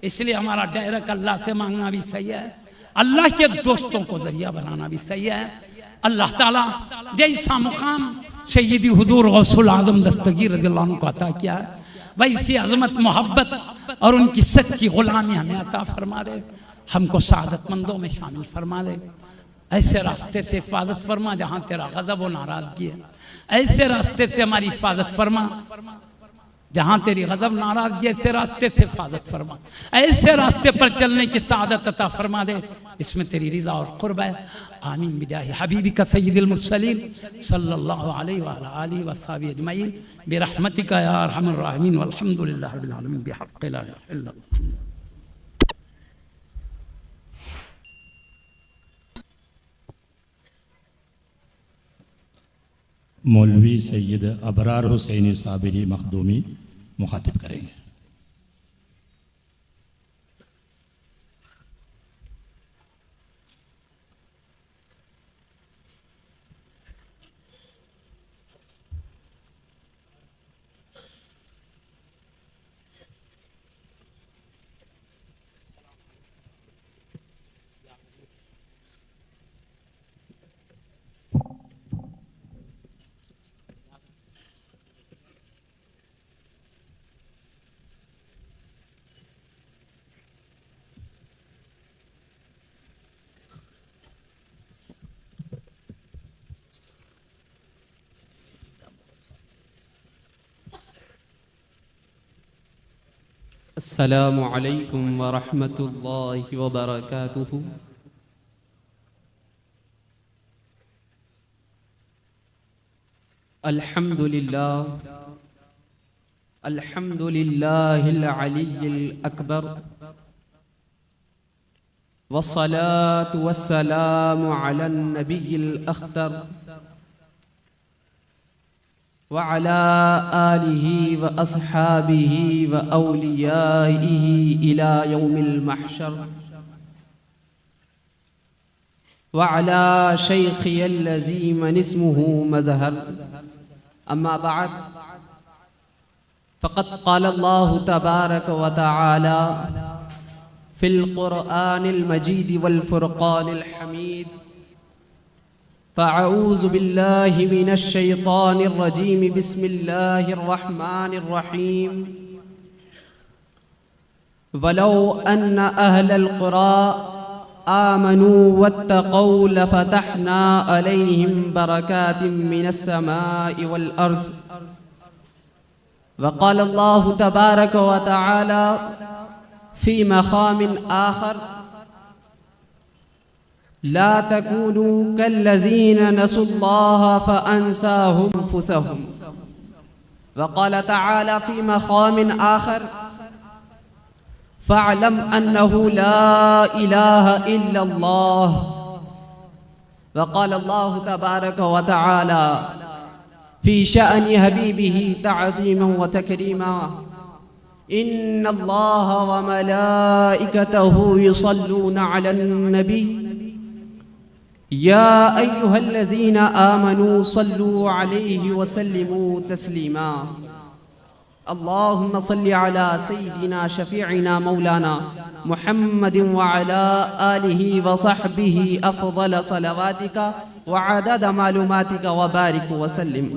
इसलिए हमारा डायरेक्ट अल्लाह से मांगना भी सही है, अल्लाह के दोस्तों को जरिया बनाना भी सही है। अल्लाह ताला जैसा मुकाम सय्यदी हुजूर गौसुल आज़म दस्तगीर रज़ियल्लाहु अन्हु को अता किया है, वैसी अज़मत मोहब्बत और उनकी सच्ची गुलामी हमें अता फरमा दे, हमको सादतमंदों में शामिल फरमा दे। ऐसे रास्ते से हिफाजत फरमा जहाँ तेरा गज़ब और नाराज़गी है, ऐसे रास्ते से हमारी हिफाजत फरमा जहाँ तेरी गज़ब नाराज़गी है, ऐसे रास्ते से हिफाजत फरमा, ऐसे रास्ते पर चलने की सादत अता फरमा दे, इसमें तेरी रिज़ा और क़ुर्ब है। आमीन बिजाहि हबीबिका सय्यिदिल मुरसलीन सल्लल्लाहु अलैहि व अला आलिहि व अस्हाबिहि अजमईन बिरहमतिका या अरहमर राहिमीन वल्हम्दुलिल्लाहि रब्बिल आलमीन बिहक़्क़ि ला इलाहा इल्लल्लाह। मौलवी सैयद अबरार हुसैनी साबिरी मखदूमी मुखातिब करेंगे। अस्सलामु अलैकुम व रहमतुल्लाहि व बरकातुहू। अल्हम्दुलिल्लाहिल अलीय्यिल अकबर वस्सलातु वस्सलामु अलन नबिय्यिल अख्तर व अला आलिहि व अस्हाबिहि व औलियाइहि इला यौमिल महशर व अला शैखियल्लज़ी मन इस्मुहु मज़हर। अम्मा बाद फ़क़द क़ाल अल्लाहु तबारक व तआला फ़िल क़ुरआनिल मजीद वल फ़ुरक़ानिल हमीद। फ़अऊज़ु बिल्लाहि मिनश शैतानिर रजीम बिस्मिल्लाहिर रहमानिर रहीम। वलौ अन्न अहलल क़ुरा आमनू वत्तक़ौ लफ़तहना अलैहिम बरकातिम मिनस समाइ वल अर्ज़। वक़ाल अल्लाहु तबारक व तआला फ़ी मक़ामिन आख़र ला तकूनू कल्लज़ीन नसुल्लाह फ़अंसाहुम अन्फुसहुम। वक़ाल तआला फ़ी मक़ामिन आख़र फ़अलम अन्नहु ला इलाहा इल्लल्लाह। वक़ाल अल्लाहु तबारक व तआला फ़ी शअनि हबीबिही तअज़ीमन व तकरीमा। इन्नल्लाह व मलाइकतहु युसल्लूना अलन नबी या अय्युहल्लज़ीना आमनू सल्लू अलैहि व सल्लिमू तस्लीमा। अल्लाहुम्मा सल्लि अला सय्यिदिना शफ़ीइना मौलाना मुहम्मदिन व अला आलिहि व सहबिहि अफ़ज़ल सलवातिका व अदद मालूमातिका व बारिक व सल्लिम।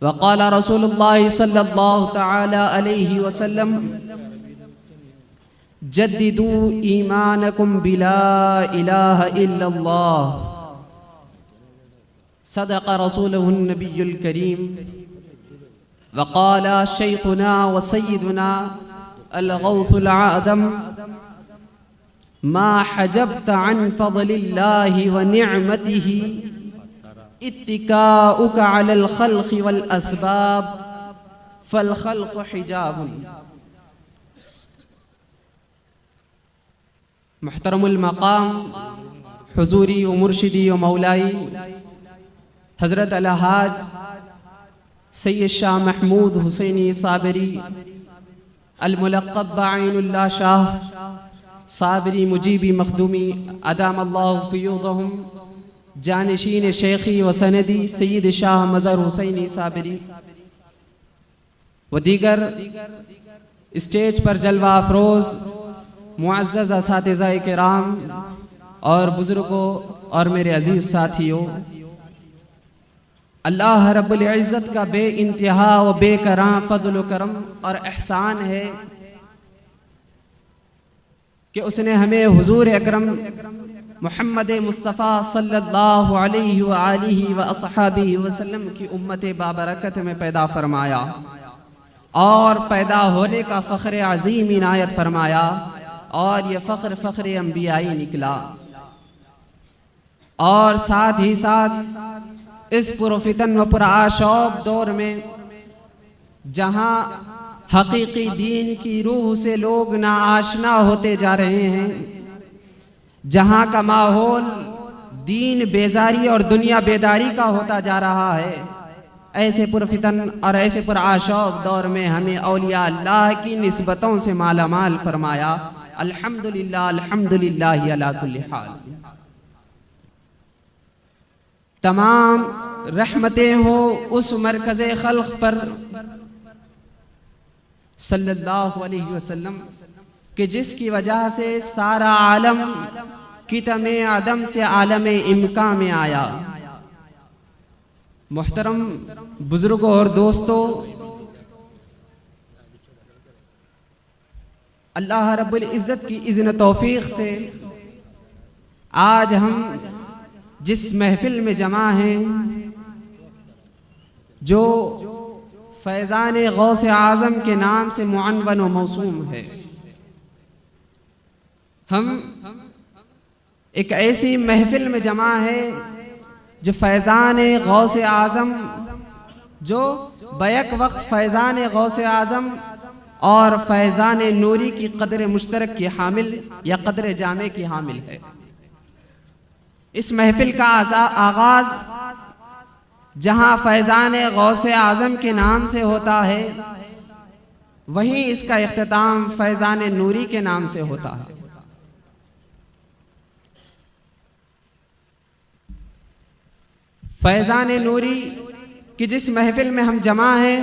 वक़ाल रसूलुल्लाहि सल्लल्लाहु तआला अलैहि वसल्लम जद्दिदू ईमानकुम बिला इलाहा इल्लल्लाह। सदक़ रसूलुहुन नबियुल करीम। वक़ाल शैख़ुना व सय्यिदुना अल गौसुल आज़म मा हजब्त अन फ़ज़लिल्लाहि व निअमतिही इत्तिकाउका अलल खल्क़ि वल अस्बाब फल खल्क़ु हिजाबुन। मुहतरमुल मक़ाम हुज़ूरी व मुर्शिदी व मौलाई हज़रत अलहाज सैयद शाह महमूद हुसैनी साबिरी अल-मुलक़्क़ब बआइनुल्लाह शाह साबिरी मुजीबी मखदूमी अदामल्लाहु फ़ियूदहुम जानशीन शेखी व सनदी सैयद शाह मज़हर हुसैनी साबिरी व दीगर स्टेज पर जलवा अफरोज़ मुअज़्ज़ज़ असातिज़ा किराम और बुज़ुर्गों और मेरे अजीज़ साथियों, अल्लाह रब्बुल इज़्ज़त का बे इंतहा व बेकरां फ़ज़्ल व करम और एहसान है कि उसने हमें हुज़ूर अकरम मुहम्मद मुस्तफ़ा सल्लल्लाहु अलैहि व आलिहि व अस्हाबिहि वसल्लम की उम्मत बाबरकत में पैदा फरमाया और पैदा होने का फ़ख्र अज़ीम इनायत फरमाया, और ये फ़ख्र अंबियाई निकला। और साथ ही साथ इस पुरफ़ितन व पुरआशौक़ दौर में जहाँ हकीकी दीन की रूह से लोग नाआशना होते जा रहे हैं, जहाँ का माहौल दीन बेजारी और दुनिया बेदारी का होता जा रहा है, ऐसे पुरफ़ितन और ऐसे पुरआशौक़ दौर में हमें औलिया अल्लाह की निस्बतों से मालामाल फरमाया। अल्हम्दुलिल्लाह अल्हम्दुलिल्लाह अला कुल्ली हाल। तमाम रहमतें हो उस मरकज़े खल्क़ पर सल्लल्लाहु अलैहि वसल्लम कि जिसकी वजह से सारा आलम कितमे आदम से आलम इम्का में आया। मुहतरम बुजुर्गों और दोस्तों, अल्लाह रब्बुल इज़्ज़त की इज़्न तौफ़ीक़ से आज हम जिस महफिल में जमा हैं, जो फैज़ान गौसे आज़म के नाम से मुअन्वन व मौसूम है, हम एक ऐसी महफिल में जमा है जो फैज़ान गौसे आज़म, जो बैक वक्त फैज़ान गौसे आज़म और फैज़ान नूरी की क़द्र मुश्तरक की हामिल या क़द्र जामे की हामिल है। इस महफिल का आगाज़ जहाँ फैज़ान गौसे आज़म के नाम से होता है, वहीं इसका इख्तिताम फैज़ान नूरी के नाम से होता है। फैज़ान नूरी की जिस महफिल में हम जमा हैं,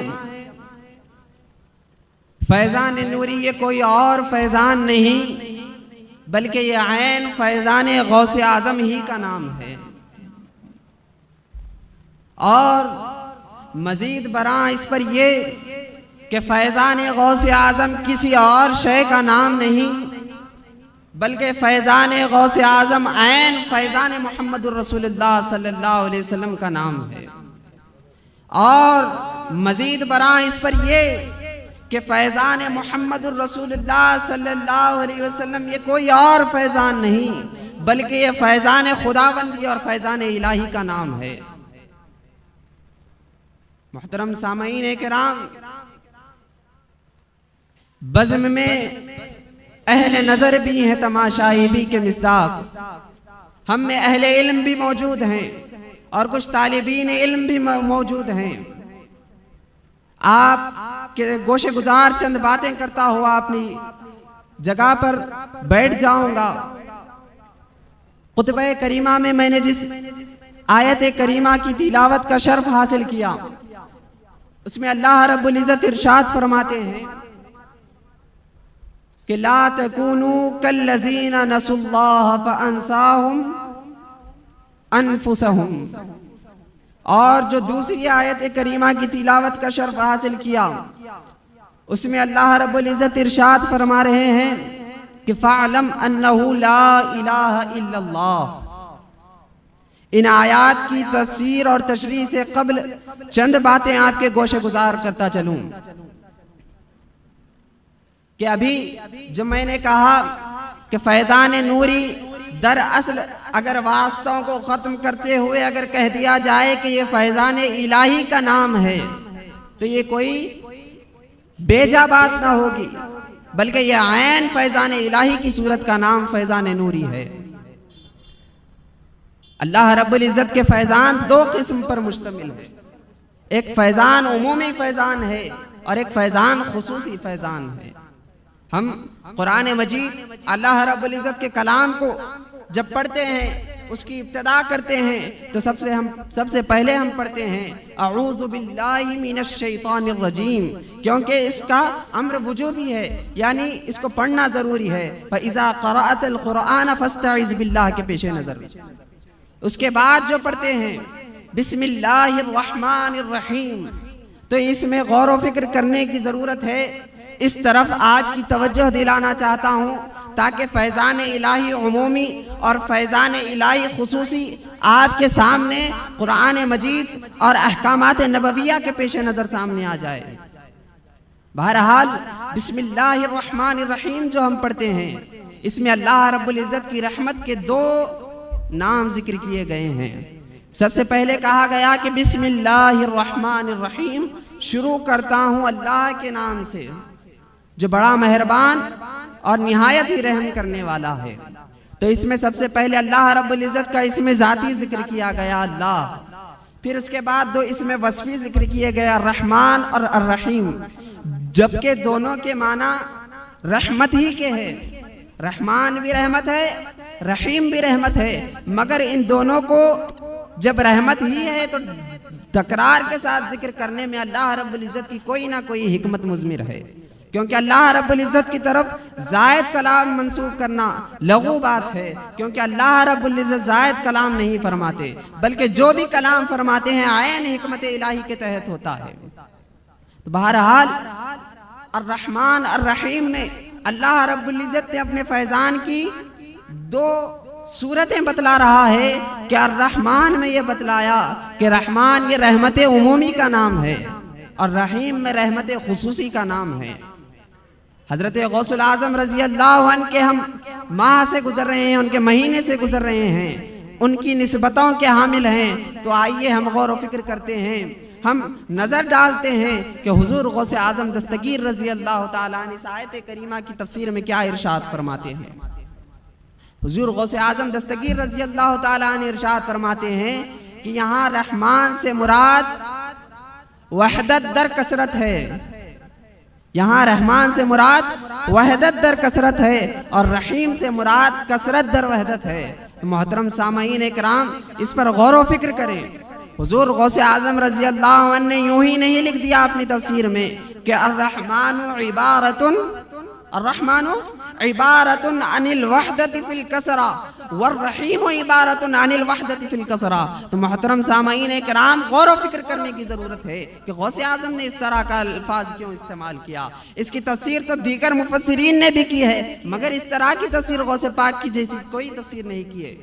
फैज़ान नूरी ये कोई और फैज़ान नहीं बल्कि ये ऐन फैज़ान गौसे आज़म ही का नाम है। और मज़ीद बरां इस पर ये कि फैज़ान गौसे आज़म किसी और शय का नाम नहीं बल्कि फैज़ान गौसे आज़म ऐन फैज़ान मुहम्मदुर रसूलुल्लाह सल्लल्लाहु अलैहि वसल्लम का नाम है। और मज़ीद बरां इस पर ये कि फैज़ान मुहम्मदुर रसूलुल्लाह सल्लल्लाहु अलैहि वसल्लम ये कोई और फैज़ान नहीं बल्कि ये फैज़ान खुदाबंदी और फैज़ान इलाही का नाम है। मुहतरम सामईन किराम, बज़्म में अहले नज़र भी हैं, तमाशाई भी के मिस्दाक़। हम में अहले इल्म भी मौजूद हैं और कुछ तालिबीन इल्म भी मौजूद हैं। आप के गोशे गुजार चंद बातें करता हुआ अपनी जगह पर बैठ जाऊंगा। खुतबा करीमा में मैंने जिस आयत करीमा की तिलावत का शर्फ हासिल किया, उसमें अल्लाह रब्बुल इज़्ज़त इरशाद फरमाते हैं कि ला तकूनू कल्लज़ीना नसुल्लाह फ़अंसाहुम अनफुसहुम। और जो दूसरी आयत करीमा की तिलावत का शर्फ हासिल किया, उसमें अल्लाह रब्बुल इज़्ज़त इरशाद फरमा रहे हैं कि फ़अलम अन्नहु ला इलाहा इल्लल्लाह। इन आयात की तफसीर और तशरीह से कब्ल चंद बातें आपके गोशे गुजार करता चलूं कि अभी जो मैंने कहा कि फैज़ान नूरी दरअसल अगर वास्तव को ख़त्म करते हुए अगर कह दिया जाए कि ये फैज़ान इलाही का नाम है, तो ये कोई बेजा बात ना होगी बल्कि ये ऐन फैज़ान इलाही की सूरत का नाम फैज़ान नूरी है। अल्लाह रब्बुल इज़्ज़त के फैज़ान दो किस्म पर मुश्तमिल है। एक फैज़ान उमूमी फैज़ान है और एक फैज़ान खुसूसी फैज़ान है। हम कुरान मजीद अल्लाह रब्बुल इज़्ज़त के कलाम को जब पढ़ते हैं, उसकी इब्तिदा करते हैं तो सबसे पहले हम पढ़ते हैं अऊज़ु बिल्लाहि मिनश शैतानिर रजीम, क्योंकि इसका अम्र वुजूबी है, यानी इसको पढ़ना ज़रूरी है। फ़इज़ा क़रअतल क़ुरआन फ़स्तइज़ बिल्लाह के पेश नज़र। उसके बाद जो पढ़ते हैं बिस्मिल्लाहिर रहमानिर रहीम, तो इसमें गौर व फिक्र करने की ज़रूरत है। इस तरफ आपकी तवज्जो दिलाना चाहता हूँ ताकि फैज़ान इलाही उमूमी और फैज़ान इलाही खुसूसी आपके सामने कुरान मजीद और अहकामात नबविया के पेश नज़र सामने आ जाए। बहरहाल बिस्मिल्लाहिर रहमानिर रहीम जो हम पढ़ते हैं, इसमें अल्लाह रब्बुल इज़्ज़त की रहमत के 2 नाम जिक्र किए गए हैं। सबसे पहले कहा गया कि बिस्मिल्लाहिर रहमानिर रहीम, शुरू करता हूँ अल्लाह के नाम से जो बड़ा मेहरबान और निहायत ही रहम करने वाला है। तो इसमें सबसे पहले अल्लाह रब्बुल इज़्ज़त का इसमें ज़ाती जिक्र किया गया अल्लाह, फिर उसके बाद 2 इसमें वस्फ़ी जिक्र किए गया रहमान और अर्रहीम, जबकि दोनों के माना रहमत ही के है। रहमान भी रहमत है, रहीम भी रहमत है, मगर इन दोनों को जब रहमत ही है तो तकरार के साथ जिक्र करने में अल्लाह रब्बुल इज़्ज़त की कोई ना कोई हिकमत मुज़मिर है, क्योंकि अल्लाह रब्बुल इज़्ज़त की तरफ ज़ायद कलाम मंसूब करना लघु बात है, क्योंकि अल्लाह रब्बुल इज़्ज़त ज़ायद कलाम नहीं फरमाते, बल्कि जो भी कलाम फरमाते हैं आयन हिकमत इलाही के तहत होता है। तो बहरहाल अर्रहमान अर्रहीम में अल्लाह रब्बुल इज़्ज़त ने अपने फैज़ान की 2 सूरतें बतला रहा है कि अर्रहमान में ये बतलाया कि रहमान ये रहमत उमूमी का नाम है और रहीम में रहमत खुसूसी का नाम है। हजरत गौसुल आज़म रज़ी अल्लाह अन्हु के हम माह से गुजर रहे हैं, उनके महीने से गुजर रहे हैं, उनकी निस्बतों के हामिल हैं। तो आइए हम गौर व फिक्र करते हैं, हम नज़र डालते हैं कि हुजूर गौसे आज़म दस्तगीर रज़ी अल्लाह ताला अन्हु इस आयत करीमा की तफसीर में क्या इरशाद फरमाते हैं। हुजूर गौसे आज़म दस्तगीर रज़ी अल्लाह ताला अन्हु इरशाद फरमाते हैं कि यहाँ रहमान से मुराद वहदत दर कसरत है। यहाँ रहमान से मुराद वहदत दर कसरत है और रहीम से मुराद कसरत दर वहदत है। तो मोहतरम सामईन इकराम, इस पर गौर व फिक्र करें। हुजूर गौसे आज़म रज़ी अल्लाह अन्हु ने यूं ही नहीं लिख दिया अपनी तफसीर में कि अर्रहमानु इबारतुन अनिल वहदति फिल कसरा वर्रहीम इबारतुन अनिल वहदति फिल कसरा। तो मोहतरम सामईन इकराम, गौर व फिक्र करने की ज़रूरत है कि गौसे आज़म ने इस तरह का अल्फाज क्यों इस्तेमाल किया। इसकी तफसीर तो दीगर मुफस्सिरीन ने भी की है, मगर इस तरह की तफसीर गौसे पाक की जैसी कोई तफसीर नहीं की है।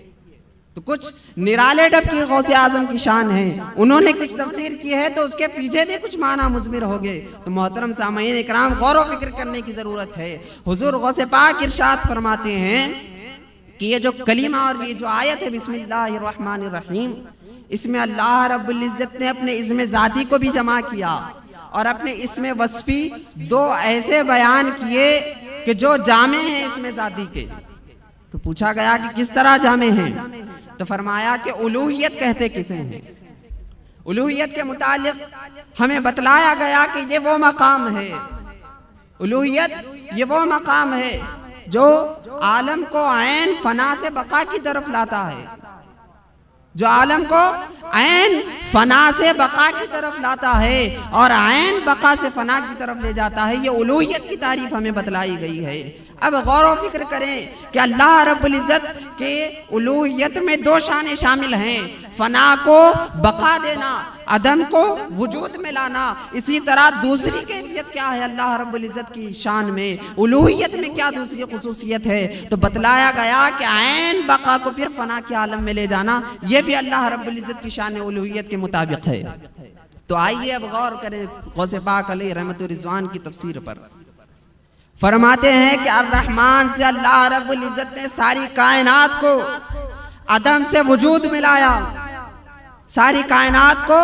तो कुछ निराले डब की गौसे आज़म की शान है, उन्होंने कुछ तफसीर की है तो उसके पीछे भी कुछ माना मुज़मिर हो गए। तो मोहतरम सामईन इकराम, गौर व फिक्र करने की ज़रूरत है। हुजूर गौसे पाक इरशाद फरमाते हैं कि ये जो कलीमा और ये जो आयत है बिस्मिल्लाहिर रहमानिर रहीम, इसमें अल्लाह रब्बुल इज़्ज़त ने अपने इस्म ज़ाती को भी जमा किया और अपने इस्म वस्फ़ी 2 ऐसे बयान किए कि जो जामे हैं इस्म ज़ाती के। तो पूछा गया कि किस तरह जामे हैं, तो फरमाया कि उलूहियत कहते किसे हैं। उलूहियत के मुतालिक हमें बतलाया गया कि ये वो मकाम है, उलूहियत ये वो मकाम है जो आलम को ऐन फना से बका की तरफ लाता है, जो आलम को ऐन फना से बका की तरफ लाता है और ऐन बका से फना की तरफ ले जाता है। ये उलूहियत की तारीफ हमें बतलाई गई है। अब गौर व फिक्र करें कि अल्लाह रब्बुल इज़्ज़त के उलूहियत में 2 शानें शामिल हैं, फना को बका देना, अदम को वजूद में लाना। इसी तरह दूसरी कैफियत क्या है अल्लाह रब्बुल इज़्ज़त की शान में, उलूहियत में क्या दूसरी खुसूसियत है, तो बतलाया गया कि ऐन बका को फिर फना के आलम में ले जाना, यह भी अल्लाह रब्बुल इज़्ज़त की शान उलूहियत के मुताबिक है। तो आइए अब गौर करें गौसे पाक अलैहि रहमतुर रिज़वान की तफसीर पर। फरमाते हैं कि अर्रहमान से अल्लाह रब्बुल इज़्ज़त ने सारी कायनात को अदम से वजूद मिलाया, सारी कायनात को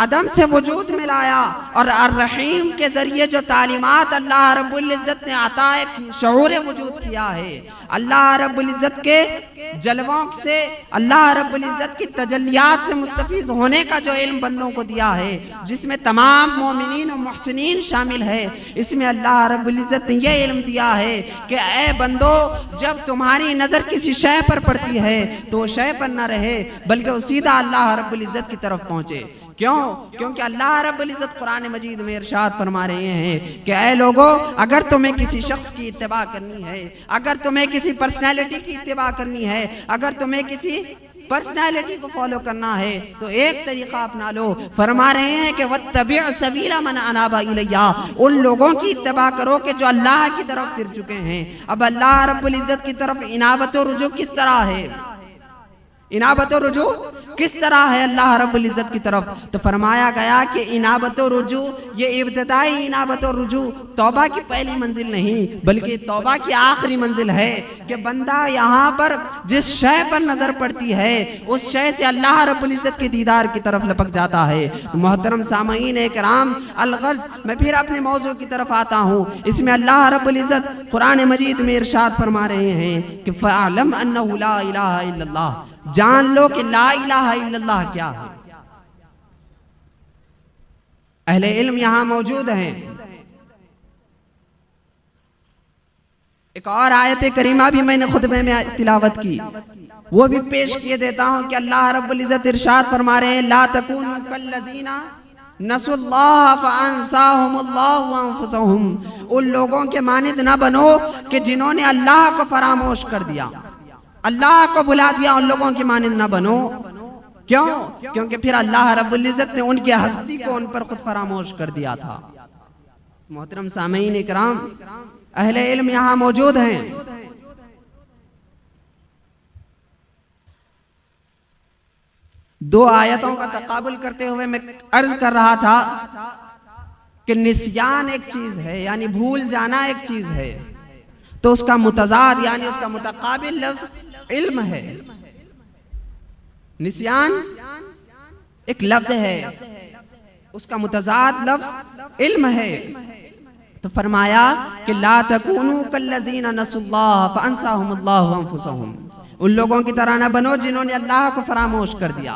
अदम से वजूद में लाया और अर्रहीम के जरिए जो तालीमात अल्लाह रब्बुल इज़्ज़त ने अता एक शऊर वजूद किया है, अल्लाह रब्बुल इज़्ज़त के जलवों से, अल्लाह रब्बुल इज़्ज़त की तजल्लियात से मुस्तफीज़ होने का जो इल्म बंदों को दिया है, जिसमें तमाम मोमिनीन और मुहसिनीन शामिल है, इसमें अल्लाह रब्बुल इज़्ज़त ने यह इल्म दिया है कि ए बंदो, जब तुम्हारी नज़र किसी शय पर पड़ती है तो वो शय पर न रहे बल्कि वो सीधा अल्लाह रब्बुल इज़्ज़त की तरफ पहुँचे। क्यों? क्योंकि अल्लाह रब्बुल इज़्ज़त कुरान मजीद में इरशाद फरमा रहे हैं कि ऐ लोगो, अगर तुम्हें किसी शख्स की इत्तिबा करनी है, अगर तुम्हें किसी पर्सनैलिटी की इत्तिबा करनी है, अगर तुम्हें किसी पर्सनैलिटी को फॉलो करना है तो एक तरीका अपना लो। फरमा रहे हैं कि वत्तबि' सबीला मन अनाबा इलैया, उन लोगों की इत्तिबा करो कि जो अल्लाह की तरफ फिर चुके हैं। अब अल्लाह रब्बुल इज़्ज़त की तरफ इनाबत और रुजू किस तरह है? इनाबत और रुजू किस तरह है अल्लाह रब्बुल इज़्ज़त की तरफ? तो फरमाया गया कि इनाबत और रुजू, ये इब्तिदाई इनाबत और रुजू तौबा की पहली मंजिल नहीं बल्कि तौबा की आखिरी मंजिल है कि बंदा यहाँ पर जिस शय पर नजर पड़ती है उस शय से अल्लाह रब्बुल इज़्ज़त के दीदार की तरफ लपक जाता है। तो मोहतरम सामईन किराम, अलगर्ज मैं फिर अपने मौजू की तरफ आता हूँ। इसमें अल्लाह रब्बुल इज़्ज़त कुरान मजीद में इरशाद फरमा रहे हैं कि फ़अलम अन्नहु ला इलाहा इल्लल्लाह, जान लो कि ला इलाहा इल्लल्लाह क्या है। अहले इल्म यहां मौजूद हैं। एक और आयत करीमा भी मैंने खुतबे में तिलावत की, वो भी पेश किए देता हूं कि अल्लाह रब्बुल इज़्ज़त इरशाद फरमा रहे हैं, ला तकूनु कल्लज़ीना नसुल्लाह फ़अंसाहुमुल्लाहु अनफुसहुम, उन लोगों के मानिंद ना बनो कि जिन्होंने अल्लाह को फरामोश कर दिया, अल्लाह को भुला दिया, उन लोगों की मानिंद ना बनो। क्यों? क्योंकि फिर अल्लाह रब्बुल इज़्ज़त ने उनकी हस्ती को उन पर खुद फरामोश कर दिया था। मोहतरम सामईन इकराम, अहले इल्म यहाँ मौजूद हैं। दो आयतों का तकाबुल करते हुए मैं अर्ज कर रहा था कि निस्यान एक चीज है, यानी भूल जाना एक चीज है, तो उसका मुतजाद यानी उसका मुतकाबिल लफ्ज इल्म है। निस्यान एक लफ्ज है, उसका मुतजाद लफ्ज इल्म है। तो फरमाया कि ला तकूनु कल्लज़ीना नसुल्लाह फ़अंसाहुमुल्लाहु अनफुसहुम, उन लोगों की तरह ना बनो जिन्होंने अल्लाह को फरामोश कर दिया।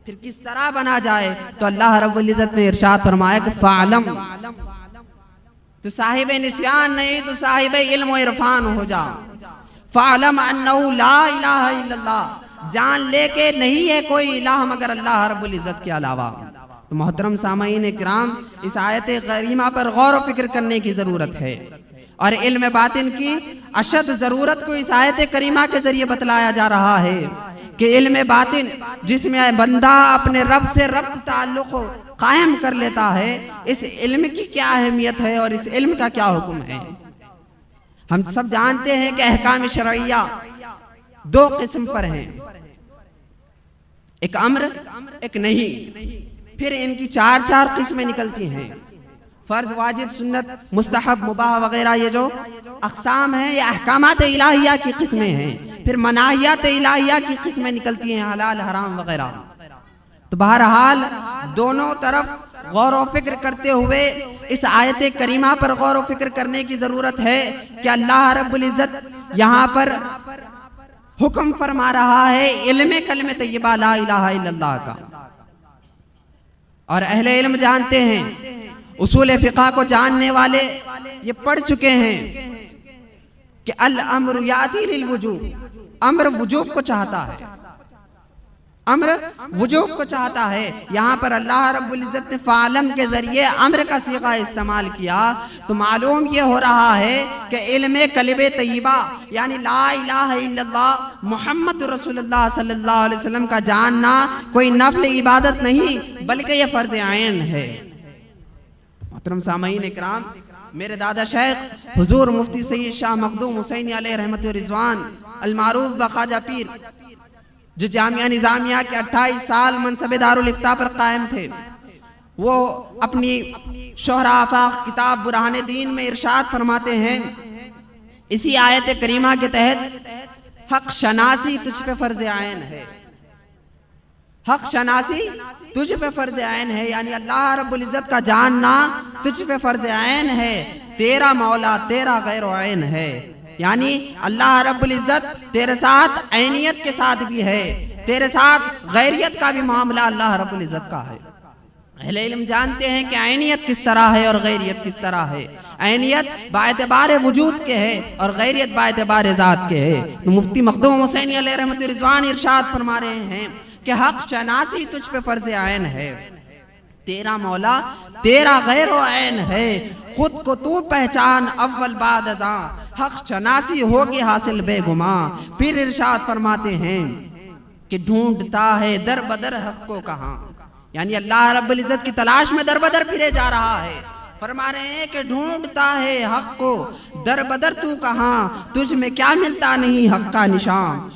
फिर किस तरह बना जाए? तो अल्लाह रब्बुल इज़्ज़त ने इरशाद फरमाया कि फ़अलम, तो साहिब निस्यान नहीं तो साहिब इल्म व इरफान हो जा। फ़अलम अन्नहु ला इलाहा इल्लल्लाह, जान ले के नहीं है कोई इलाह मगर अल्लाह रब्बुल इज़्ज़त के अलावा। तो मोहतरम सामईन किराम, इस आयत करीमा पर गौर व फिक्र करने की ज़रूरत है और इल्म बातिन की अशद ज़रूरत को इस आयत करीमा के ज़रिए बतलाया जा रहा है कि इल्म बातिन जिसमें बंदा अपने रब से रब्त ताल्लुक़ कायम कर लेता है, इस इल्म की क्या अहमियत है और इस इल्म का क्या हुक्म है। हम सब जानते हैं कि अहकाम शरइया दो किस्म पर हैं, एक अम्र एक नहीं, फिर इनकी चार चार किस्में निकलती हैं। फर्ज, वाजिब, सुन्नत, मुस्तहब, मुबाह वगैरह ये जो अक़साम हैं ये अहकामात इलाहिया की किस्में हैं। फिर मनाहियात इलाहिया की किस्में निकलती हैं, हलाल हराम वगैरह। तो बहरहाल दोनों तरफ गौर व फिक्र करते हुए इस आयत करीमा पर गौर व फिक्र करने की ज़रूरत है कि अल्लाह रब्बुल इज़्ज़त यहाँ पर हुक्म फरमा रहा है इल्म कलमे तय्यबा ला इलाहा इल्लल्लाह का। और अहले इल्म जानते हैं, उसूल फ़िक़ह को जानने वाले ये पढ़ चुके हैं कि अल अम्रु याती लिल वुजूब, अम्र वुजूब को चाहता है, अम्र वुजूब को चाहता है। यहाँ पर अल्लाह रब्बुल इज़्ज़त ने फ़अलम के ज़रिए अम्र का सीगा इस्तेमाल किया, तो मालूम ये हो रहा है कि इल्म कलिमे तय्यबा यानी ला इलाहा इल्लल्लाह मुहम्मद रसूलुल्लाह सल्लल्लाहु अलैहि वसल्लम का जानना कोई नफल इबादत नहीं बल्कि ये फ़र्ज़ आइन है। मोहतरम सामईन इकराम, मेरे दादा शेख हुजूर मुफ्ती सैयद शाह मखदूम हुसैनी अलैहि रहमत व रिज़वान अल मारूफ बख्वाजा पीर, जो जामिया निज़ामिया के 28 साल मनसब दारुल इफ्ता पर कायम थे, वो अपनी शोहरा आफाक किताब बुरहान दीन में इरशाद फरमाते हैं, इसी आयत करीमा के तहत हक शनासी तुझ पे फर्ज आयन है। हक शनासी तुझ पे फर्ज ऐन है, यानी अल्लाह रब्बुल इज़्ज़त का जानना तुझ पे फर्ज ऐन है। तेरा मौला तेरा गैर ऐन है, यानी अल्लाह रब्बुल इज़्ज़त तेरे साथ ऐनियत के साथ भी है, तेरे साथ गैरियत का भी मामला अल्लाह रब्बुल इज़्ज़त का है। अहले इल्म जानते हैं कि ऐनियत किस तरह है और गैरियत किस तरह है। ऐनियत बाएतबार वजूद के है और गैरियत बाएतबार ज़ात के है। तो मुफ्ती मखदूम हुसैनी अलैहि रहमतुर रिज़वान इरशाद फरमा रहे हैं कि हक शनासी तुझ पे फर्ज ऐन है, तेरा मौला तेरा गैर ऐन है, खुद को तू पहचान अव्वल बाद अज़ां, हक शनासी होगी हासिल बेगुमा। फिर इरशाद फरमाते हैं कि ढूंढता है दर बदर हक को कहाँ, यानी अल्लाह रब्बुल इज़्ज़त की तलाश में दर बदर फिरे जा रहा है। फरमा रहे हैं कि ढूंढता है हक को दर बदर तू कहाँ, तुझ में क्या मिलता नहीं हक का निशान।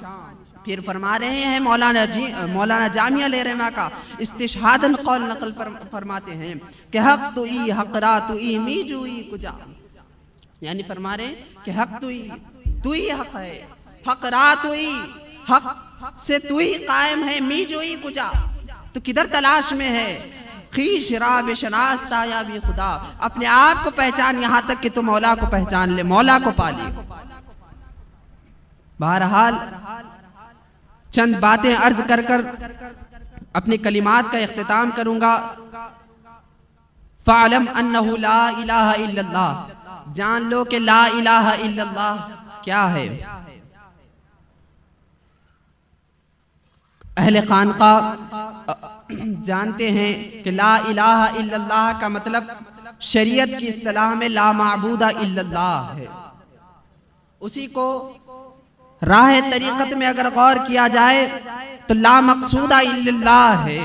फिर फरमा रहे हैं मौलाना जामिया लेरमा का इस्तिशहादन कौल नकल फरमाते हैं कि हक तू ई हकरा तू ई मी जुई कुजा, यानी फरमा रहे हैं कि हक तू ही हक है, हकरा तू ही हक से तू ही कायम है, मी जुई कुजा तो किधर तलाश में है। खीश राब शनास्ता या भी खुदा, अपने आप को पहचान यहाँ तक कि तू मौला को पहचान ले, मौला को पा ले। बहरहाल चंद बातें अर्ज कर कर अपने कलिमात का इख्तिताम करूंगा। फ़अलम अन्नहु ला इलाहा इल्लल्लाह, जान लो कि ला इलाहा इल्लल्लाह क्या है। अहले खानका जानते हैं कि ला इलाहा इल्लल्लाह का मतलब शरीयत की इस्तिलाह में ला माबूदा इल्लल्लाह है। उसी को राह तरीक़त में अगर गौर किया जाए तो ला मक़सूदा इल्लल्लाह है।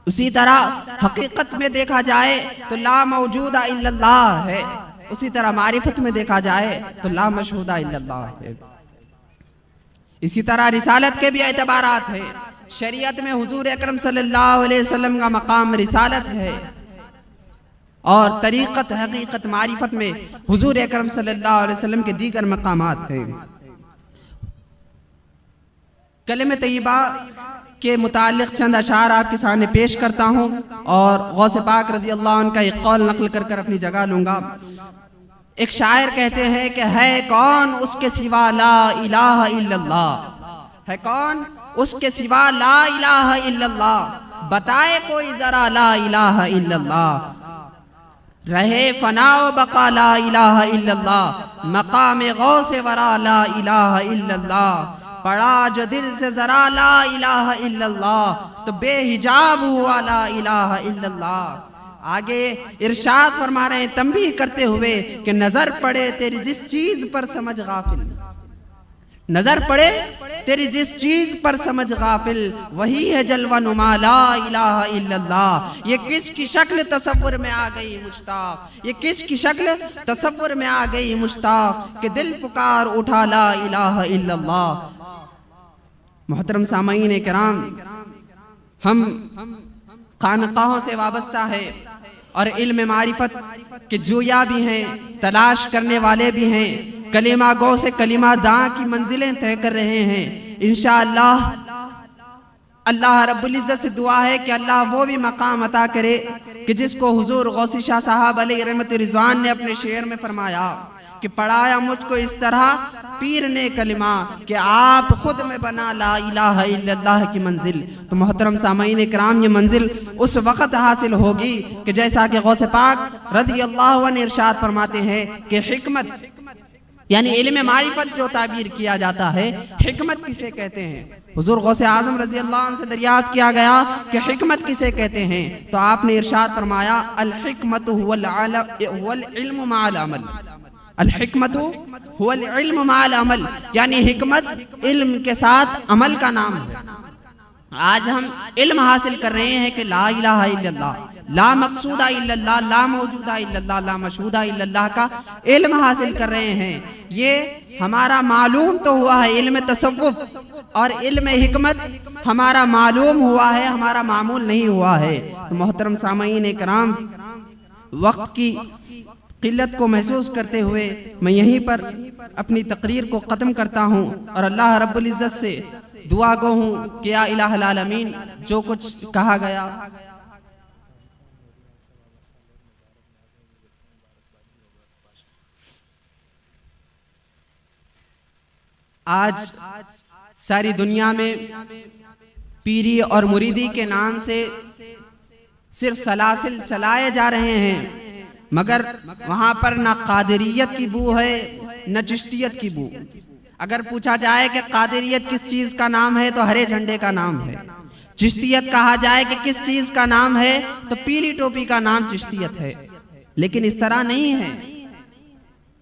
उसी तरह हकीकत में देखा जाए तो ला मौजूदा इल्लल्लाह है। उसी तरह मारिफत में देखा जाए तो ला मशहूदा इल्लल्लाह है। इसी तरह रिसालत के भी एतबारात है। शरीयत में हुजूर अकरम सल्लल्लाहु अलैहि वसल्लम का मकाम रिसालत है और तरीक़त हकीकत मारिफत में हुजूर अकरम सल्लल्लाहु अलैहि वसल्लम के दीगर मकामात हैं। कलमे तय्यबा के मुतालिक चंद अशार आपके सामने पेश करता हूँ और गौसे पाक रज़ी अल्लाह अन्हु का एक कौल नकल कर कर अपनी जगह लूँगा। एक शायर कहते हैं कि है कौन उसके सिवा ला इलाहा इल्लल्लाह, है कौन उसके सिवा ला इलाहा इल्लल्लाह, बताए कोई जरा ला इलाहा इल्लल्लाह। रहे फनाओ बका ला इलाहा इल्लल्लाह, मकाम गौसे वरा ला इलाहा इल्लल्लाह। पढ़ा जो दिल से जरा ला इलाहा इल्लल्लाह, तो बेहिजाब हुआ ला इलाहा इल्लल्लाह। आगे इरशाद फरमा रहे हैं तंबीह करते हुए कि नजर पड़े तेरी जिस चीज पर समझ गाफिल, नजर पड़े तेरी जिस चीज पर समझ गाफिल, वही है जलवा नुमा ला इलाहा इल्लल्लाह। ये किसकी शक्ल तसव्वुर में आ गई मुश्ताक, ये किसकी शक्ल तसव्वुर में आ गई मुश्ताक कि दिल पुकार उठा ला इलाहा इल्लल्लाह। मोहतरम सामईन किराम, हम खानकाहों से वाबस्ता है और इल्म मारिफत के जोया भी हैं, तलाश करने वाले भी हैं, कलिमा गो से कलिमा दां की मंजिलें तय कर रहे हैं। इंशाअल्लाह अल्लाह रब्बुल इज़्ज़त से दुआ है कि अल्लाह वो भी मकाम अता करे कि जिसको हुजूर गौसी शाह साहब अलैहि रहमतुर रिज़वान ने अपने शेर में फरमाया कि पढ़ाया मुझको इस तरह पीर ने कलिमा कि आप खुद में बना ला इलाहा इल्लल्लाह की मंजिल। तो मोहतरम सामईन किराम, ये मंजिल उस वक़्त हासिल होगी कि जैसा कि गौसे पाक रज़ी अल्लाह अन्हु इरशाद फरमाते हैं कि हिकमत यानी इल्म मारिफत जो ताबीर किया जाता है, हिकमत किसे कहते हैं। हुजूर गौसे आज़म रज़ी अल्लाह अन्हु से दरियात किया गया कि हिकमत किसे कहते हैं, तो आपने इरशाद फरमाया अल हिकमतु हुवल इल्मु मअल अमल, अल हिकमतु हुवल इल्मु मअल अमल, यानी हिकमत इल्म के साथ अमल का नाम है। आज हम इल्म हासिल कर रहे हैं कि ला इलाहा इल्लल्लाह, ला मक़सूदा इल्लल्लाह, ला मौजूदा इल्लल्लाह, ला मशहूदा इल्लल्लाह का इल्म हासिल कर रहे हैं। ये हमारा मालूम तो हुआ है इल्म तसव्वुफ, और इल्म हिकमत हमारा मालूम हुआ है, हमारा मामूल नहीं हुआ है। तो मोहतरम सामईन किराम, वक्त की किल्लत को महसूस करते हुए मैं यहीं पर अपनी तकरीर को ख़त्म करता हूँ और अल्लाह रब्बुल इज़्ज़त से दुआ गो हूँ कि या इलाहुल आलमीन जो कुछ कहा गया आज सारी दुनिया में पीरी और मुरीदी के नाम से सिर्फ सलासिल चलाए जा रहे हैं, मगर वहां पर ना कादिरियत की बू है न चिश्तियत की बू। अगर पूछा जाए कि कादिरियत किस चीज का नाम है तो हरे झंडे का नाम है। चिश्तियत कहा जाए कि किस चीज का नाम है तो पीली टोपी का नाम चिश्तियत है। लेकिन इस तरह नहीं है,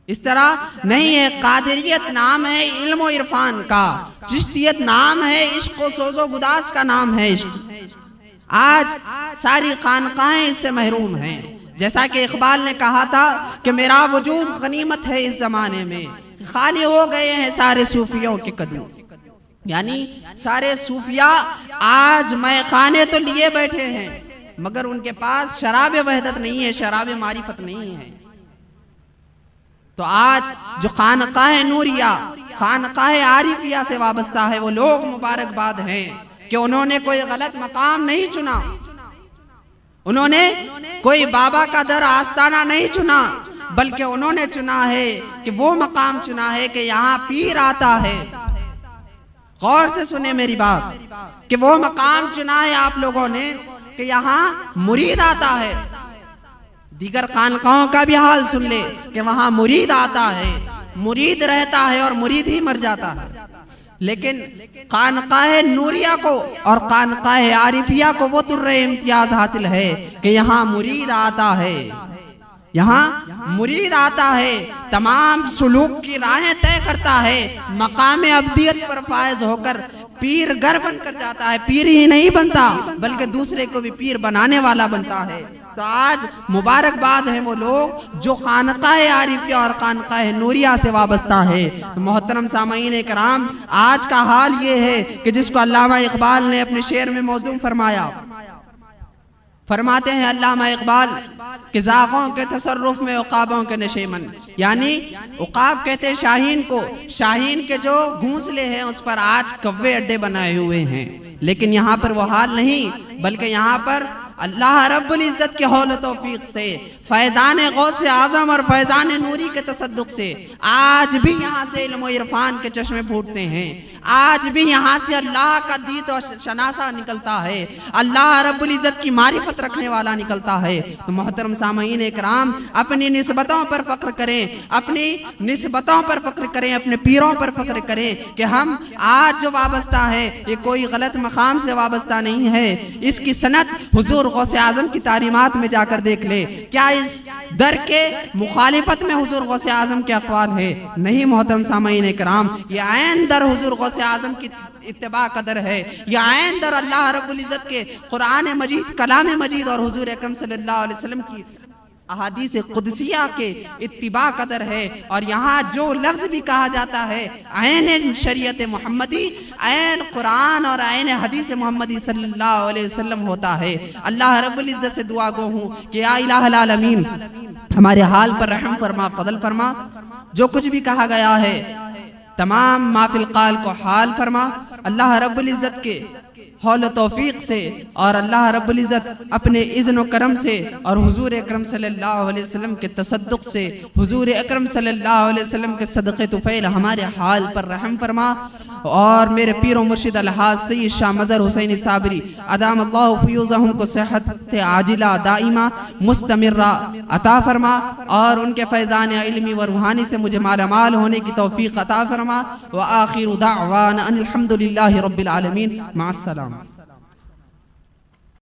इस तरह नहीं है। कादिरियत नाम है इल्म और इरफान का, चिश्तियत नाम है इश्क और सोजो गुदास का नाम है इश्क। आज सारी खानकाहें इससे महरूम हैं। जैसा कि इकबाल ने कहा था कि मेरा वजूद गनीमत है इस जमाने में, खाली हो गए हैं सारे सूफियों के कदम। यानी सारे सूफिया आज मैखाने तो लिए बैठे हैं, मगर उनके पास शराब वहदत नहीं है, शराब मारिफत नहीं है। तो आज जो खानकाह नूरिया, खानकाह आरिफिया से वाबस्ता है, वो लोग मुबारकबाद हैं कि उन्होंने कोई गलत मकाम नहीं चुना, उन्होंने कोई बाबा का दर आस्ताना नहीं चुना, बल्कि उन्होंने चुना है कि वो मकाम चुना है कि यहाँ पीर आता है। गौर से सुने मेरी बात कि वो मकाम चुना है आप लोगों ने कि यहाँ मुरीद आता है। दीगर खानकाहों का भी हाल सुन ले कि वहां मुरीद आता है, मुरीद रहता है और मुरीद ही मर जाता है। लेकिन खानकाह नूरिया को और खानकाह आरिफिया को वो तुर्रे इम्तियाज हासिल है कि यहाँ मुरीद आता है, यहाँ मुरीद आता है, तमाम सुलूक की राहें तय करता है, मकाम अब्दियत पर फायज होकर पीर गर बनकर जाता है। पीर ही नहीं बनता बल्कि दूसरे को भी पीर बनाने वाला बनता है। तो आज मुबारकबाद है वो लोग जो खानकाह आरिफिया और खानकाह नूरिया से वाबस्ता है। तो मोहतरम सामईन कराम, आज का हाल ये है कि जिसको अल्लामा इकबाल ने अपने शेर में मौजूद फरमाया, फरमाते हैं अल्लामा इकबाल कि ज़ाग़ों के तसर्रुफ में उक़ाबों के नशेमन, यानी उक़ाब कहते हैं शाहीन को, शाहीन के जो घोंसले हैं उस पर आज कव्वे अड्डे बनाए हुए हैं। लेकिन यहाँ पर वो हाल नहीं, बल्कि यहाँ पर अल्लाह रब्बुल इज़्ज़त के हौल तौफीक से, फैज़ान गौसे आज़म और फैज़ान नूरी के तसद्दुक़ से आज भी यहाँ से इल्म और इरफान के चश्मे फूटते हैं। आज भी यहाँ से अल्लाह का दीद और शनासा निकलता है, अल्लाह रब्बुल इज़्ज़त की मारिफत रखने वाला निकलता है। तो मोहतरम सामईन इकराम, अपनी निस्बतों पर फ़ख्र करें, अपनी निस्बतों पर फ़ख्र करें, अपने पीरों पर फ़ख्र करें कि हम आज जो वाबस्ता है ये कोई गलत मकाम से वाबस्ता नहीं है। इसकी सनद हुजूर गौसे आज़म की तालीमात में जाकर देख ले, क्या इस दर के मुखालिफत में हुजूर गौसे आज़म के अक़वाल है? नहीं मोहतरम सामईन कराम, ये ऐन दर हुजूर गौसे आज़म की इत्तिबा का दर है, ये ऐन दर अल्लाह रब्बुल इज़्ज़त के कुरान मजीद, कलाम मजीद और हुजूर अकरम सल्लल्लाहु अलैहि वसल्लम की अहादीस कुदसिया के इत्तिबा कदर है। और यहाँ जो लफ्ज़ भी कहा जाता है ऐन शरीयत मोहम्मदी, ऐन कुरान और ऐन हदीस मोहम्मदी सल्लल्लाहु अलैहि वसल्लम होता है। अल्लाह रब्बुल इज़्ज़त से दुआ गो हूँ कि या इलाहुल आलमीन हमारे हाल पर रहम फरमा, फजल फरमा। जो कुछ भी कहा गया है तमाम माफिल काल को हाल फरमा। अल्लाह रब्बुल इज़्ज़त के हौल तौफीक से और अल्लाह रब्बुल इज़्ज़त अपने इज़्न व करम से और हुजूर अकरम सल्लल्लाहु अलैहि वसल्लम के तसद्दुक़ से, हुजूर अकरम सल्लल्लाहु अलैहि वसल्लम के सदक़े तुफ़ैल हमारे हाल पर रहम फरमा। और मेरे पीर व मुर्शिद अलहाज सय्यद शाह मज़हर हुसैनी साबरी अदामल्लाहु फ़यूज़हुम को सेहत आजिला दाइमा मुस्तमिर्रा अता फरमा और उनके फैज़ान इल्मी व रूहानी से मुझे मालामाल होने की तौफ़ीक़ अता फरमा। व आखिरु दाअवाना अनिल हम्दुलिल्लाहि रब्बिल आलमीन, माअस्सलाम।